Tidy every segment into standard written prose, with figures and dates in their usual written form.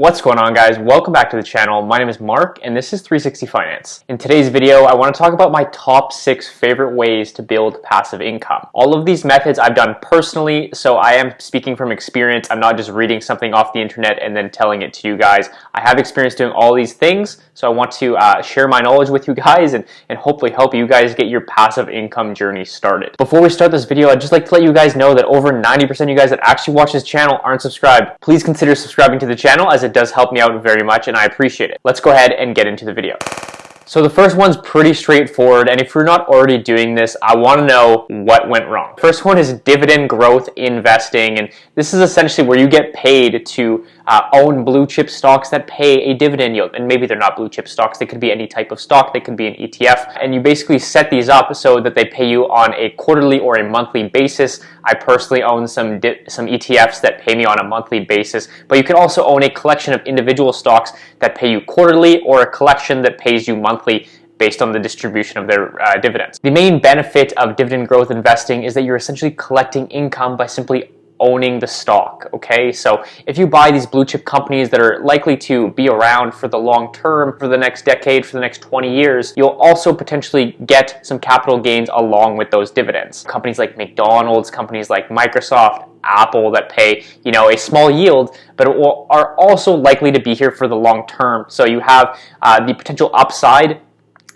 What's going on, guys? Welcome back to the channel. My name is Mark and this is 360 Finance. In today's video, I want to talk about my top 6 favorite ways to build passive income. All of these methods I've done personally, so I am speaking from experience. I'm not just reading something off the internet and then telling it to you guys. I have experience doing all these things, so I want to share my knowledge with you guys and hopefully help you guys get your passive income journey started. Before we start this video, I'd just like to let you guys know that over 90% of you guys that actually watch this channel aren't subscribed. Please consider subscribing to the channel, as it does help me out very much and I appreciate it. Let's go ahead and get into the video. So the first one's pretty straightforward, and if you're not already doing this, I want to know what went wrong. First one is dividend growth investing, and this is essentially where you get paid to own blue chip stocks that pay a dividend yield. And maybe they're not blue chip stocks, they could be any type of stock, they could be an ETF, and you basically set these up so that they pay you on a quarterly or a monthly basis. I personally own some ETFs that pay me on a monthly basis, but you can also own a collection of individual stocks that pay you quarterly, or a collection that pays you monthly based on the distribution of their dividends. The main benefit of dividend growth investing is that you're essentially collecting income by simply owning the stock, okay? So if you buy these blue chip companies that are likely to be around for the long term, for the next decade, for the next 20 years, you'll also potentially get some capital gains along with those dividends. Companies like McDonald's, companies like Microsoft, Apple, that pay, a small yield, but are also likely to be here for the long term. So you have the potential upside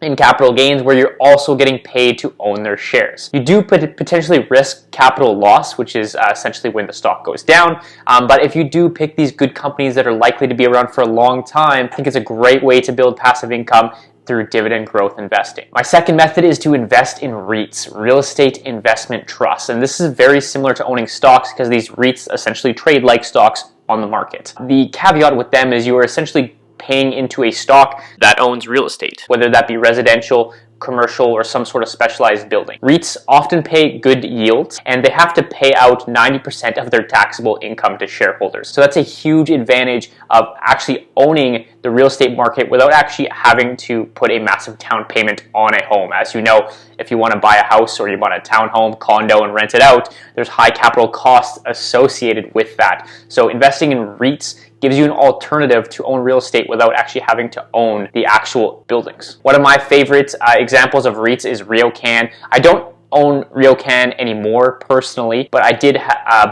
in capital gains where you're also getting paid to own their shares. You do potentially risk capital loss, which is essentially when the stock goes down, but if you do pick these good companies that are likely to be around for a long time, I think it's a great way to build passive income through dividend growth investing. My second method is to invest in REITs, real estate investment trusts, and this is very similar to owning stocks because these REITs essentially trade like stocks on the market. The caveat with them is you are essentially paying into a stock that owns real estate, whether that be residential, commercial, or some sort of specialized building. REITs often pay good yields, and they have to pay out 90% of their taxable income to shareholders. So that's a huge advantage of actually owning the real estate market without actually having to put a massive down payment on a home. As you know, if you want to buy a house or you want a townhome, condo, and rent it out, there's high capital costs associated with that. So investing in REITs gives you an alternative to own real estate without actually having to own the actual buildings. One of my favorite examples of REITs is RioCan. I don't own RioCan anymore personally, but I did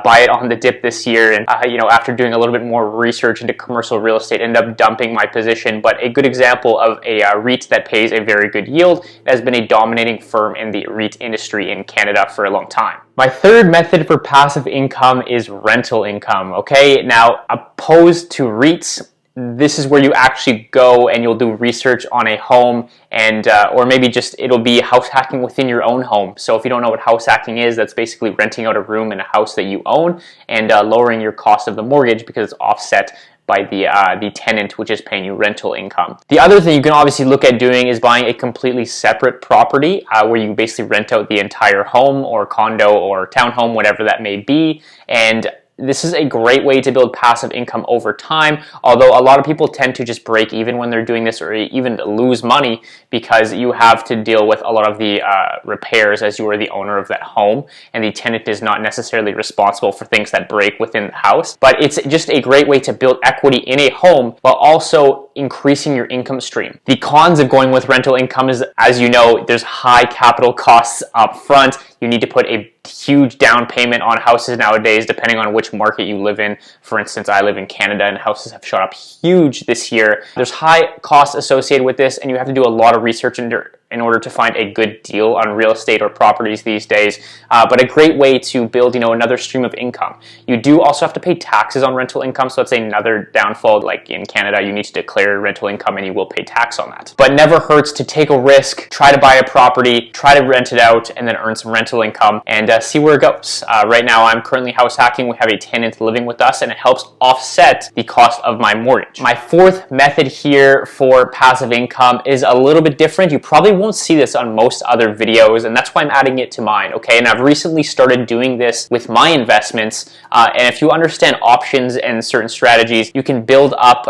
buy it on the dip this year, and after doing a little bit more research into commercial real estate, ended up dumping my position. But a good example of a REIT that pays a very good yield. It has been a dominating firm in the REIT industry in Canada for a long time. My third method for passive income is rental income, okay? Now, opposed to REITs, this is where you actually go and you'll do research on a home, and or maybe just it'll be house hacking within your own home. So if you don't know what house hacking is, that's basically renting out a room in a house that you own and lowering your cost of the mortgage because it's offset by the tenant, which is paying you rental income. The other thing you can obviously look at doing is buying a completely separate property where you basically rent out the entire home or condo or townhome, whatever that may be, and this is a great way to build passive income over time, although a lot of people tend to just break even when they're doing this, or even lose money, because you have to deal with a lot of the repairs as you are the owner of that home, and the tenant is not necessarily responsible for things that break within the house. But it's just a great way to build equity in a home while also increasing your income stream. The cons of going with rental income is, as you know, there's high capital costs up front. You need to put a huge down payment on houses nowadays, depending on which market you live in. For instance, I live in Canada and houses have shot up huge this year. There's high costs associated with this, and you have to do a lot of research in order to find a good deal on real estate or properties these days, but a great way to build another stream of income. You do also have to pay taxes on rental income, so that's another downfall. Like in Canada, you need to declare rental income and you will pay tax on that. But never hurts to take a risk, try to buy a property, try to rent it out, and then earn some rental income and see where it goes. Right now, I'm currently house hacking. We have a tenant living with us, and it helps offset the cost of my mortgage. My fourth method here for passive income is a little bit different. You probably won't see this on most other videos, and that's why I'm adding it to mine, okay? And I've recently started doing this with my investments, and if you understand options and certain strategies, you can build up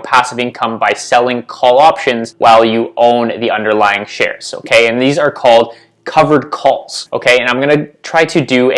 passive income by selling call options while you own the underlying shares, okay? And these are called covered calls, okay? And I'm gonna try to do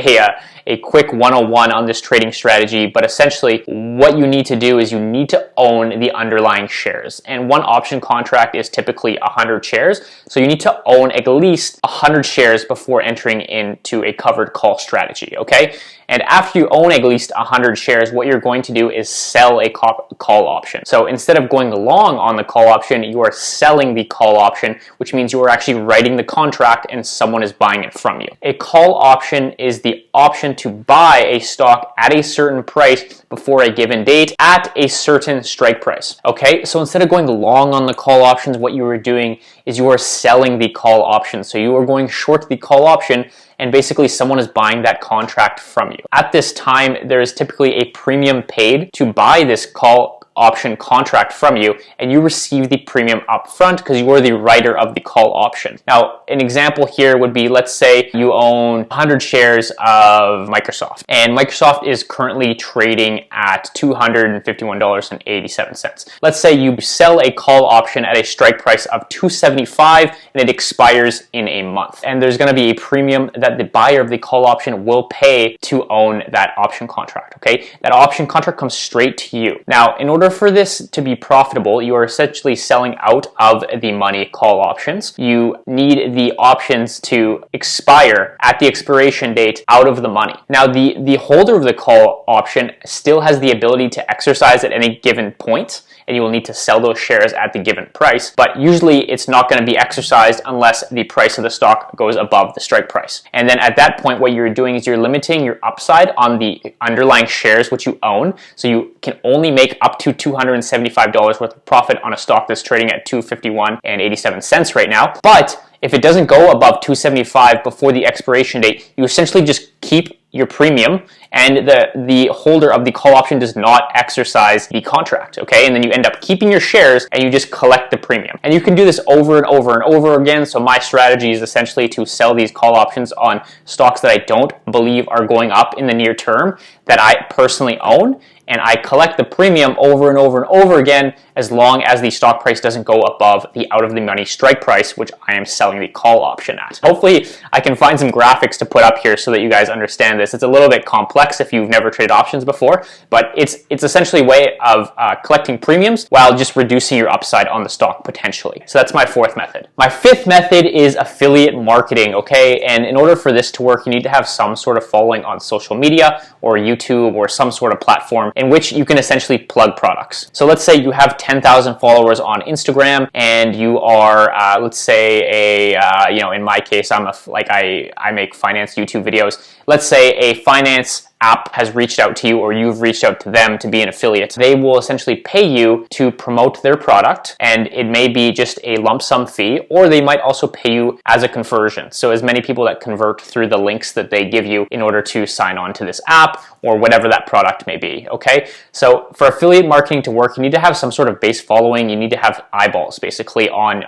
a quick 101 on this trading strategy, but essentially what you need to do is you need to own the underlying shares. And one option contract is typically 100 shares. So you need to own at least 100 shares before entering into a covered call strategy, okay? And after you own at least 100 shares, what you're going to do is sell a call option. So instead of going long on the call option, you are selling the call option, which means you are actually writing the contract and someone is buying it from you. A call option is the option to buy a stock at a certain price before a given date at a certain strike price. Okay, so instead of going long on the call options, what you are doing is you are selling the call option. So you are going short the call option, and basically someone is buying that contract from you. At this time, there is typically a premium paid to buy this call option contract from you, and you receive the premium up front because you are the writer of the call option. Now, an example here would be, let's say you own 100 shares of Microsoft, and Microsoft is currently trading at $251.87. Let's say you sell a call option at a strike price of $275 and it expires in a month. And there's going to be a premium that the buyer of the call option will pay to own that option contract, okay? That option contract comes straight to you. Now, in order for this to be profitable, you are essentially selling out of the money call options. You need the options to expire at the expiration date out of the money. Now, the holder of the call option still has the ability to exercise at any given point, and you will need to sell those shares at the given price, but usually it's not going to be exercised unless the price of the stock goes above the strike price. And then at that point, what you're doing is you're limiting your upside on the underlying shares which you own, so you can only make up to $275 worth of profit on a stock that's trading at $251.87 right now. But if it doesn't go above $275 before the expiration date, you essentially just keep your premium, and the holder of the call option does not exercise the contract, okay? And then you end up keeping your shares and you just collect the premium. And you can do this over and over and over again. So my strategy is essentially to sell these call options on stocks that I don't believe are going up in the near term that I personally own, and I collect the premium over and over and over again as long as the stock price doesn't go above the out of the money strike price, which I am selling the call option at. Hopefully I can find some graphics to put up here so that you guys understand this. It's a little bit complex if you've never traded options before, but it's essentially a way of collecting premiums while just reducing your upside on the stock potentially. So that's my fourth method. My fifth method is affiliate marketing, okay? And in order for this to work, you need to have some sort of following on social media or YouTube or some sort of platform in which you can essentially plug products. So let's say you have 10,000 followers on Instagram, and you are, let's say in my case, I make finance YouTube videos. Let's say a finance app has reached out to you, or you've reached out to them to be an affiliate. They will essentially pay you to promote their product, and it may be just a lump sum fee, or they might also pay you as a conversion. So as many people that convert through the links that they give you in order to sign on to this app or whatever that product may be, okay? So for affiliate marketing to work, you need to have some sort of base following. You need to have eyeballs basically on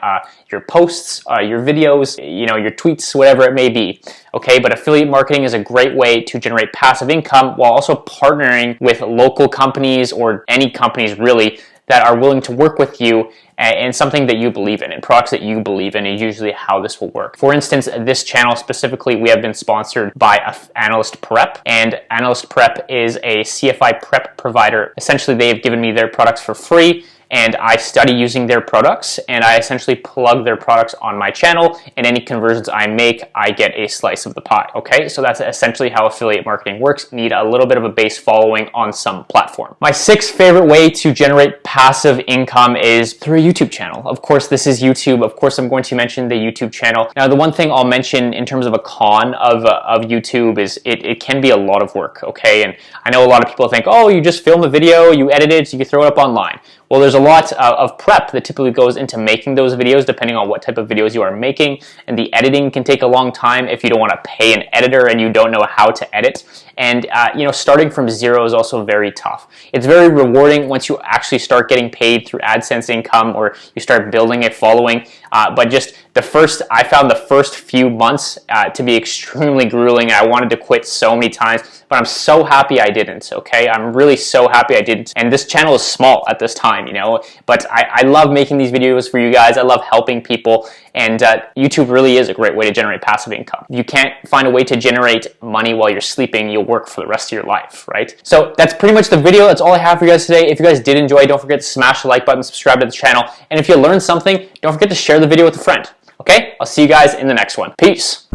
your posts, your videos, your tweets, whatever it may be. Okay, but affiliate marketing is a great way to generate passive income while also partnering with local companies or any companies really that are willing to work with you and something that you believe in and products that you believe in is usually how this will work. For instance, this channel specifically, we have been sponsored by Analyst Prep, and Analyst Prep is a CFI prep provider. Essentially, they have given me their products for free, and I study using their products, and I essentially plug their products on my channel, and any conversions I make, I get a slice of the pie, okay? So that's essentially how affiliate marketing works. You need a little bit of a base following on some platform. My sixth favorite way to generate passive income is through a YouTube channel. Of course, this is YouTube. Of course, I'm going to mention the YouTube channel. Now, the one thing I'll mention in terms of a con of YouTube is it can be a lot of work, okay? And I know a lot of people think, oh, you just film a video, you edit it, so you can throw it up online. Well, there's a lot of prep that typically goes into making those videos depending on what type of videos you are making, and the editing can take a long time if you don't want to pay an editor and you don't know how to edit. And starting from zero is also very tough. It's very rewarding once you actually start getting paid through AdSense income or you start building a following, but just I found the first few months to be extremely grueling. I wanted to quit so many times, but I'm so happy I didn't, okay? I'm really so happy I didn't. And this channel is small at this time, but I love making these videos for you guys. I love helping people, And YouTube really is a great way to generate passive income. If you can't find a way to generate money while you're sleeping, you'll work for the rest of your life, right? So that's pretty much the video. That's all I have for you guys today. If you guys did enjoy, don't forget to smash the like button, subscribe to the channel, and if you learned something, don't forget to share the video with a friend. Okay? I'll see you guys in the next one. Peace.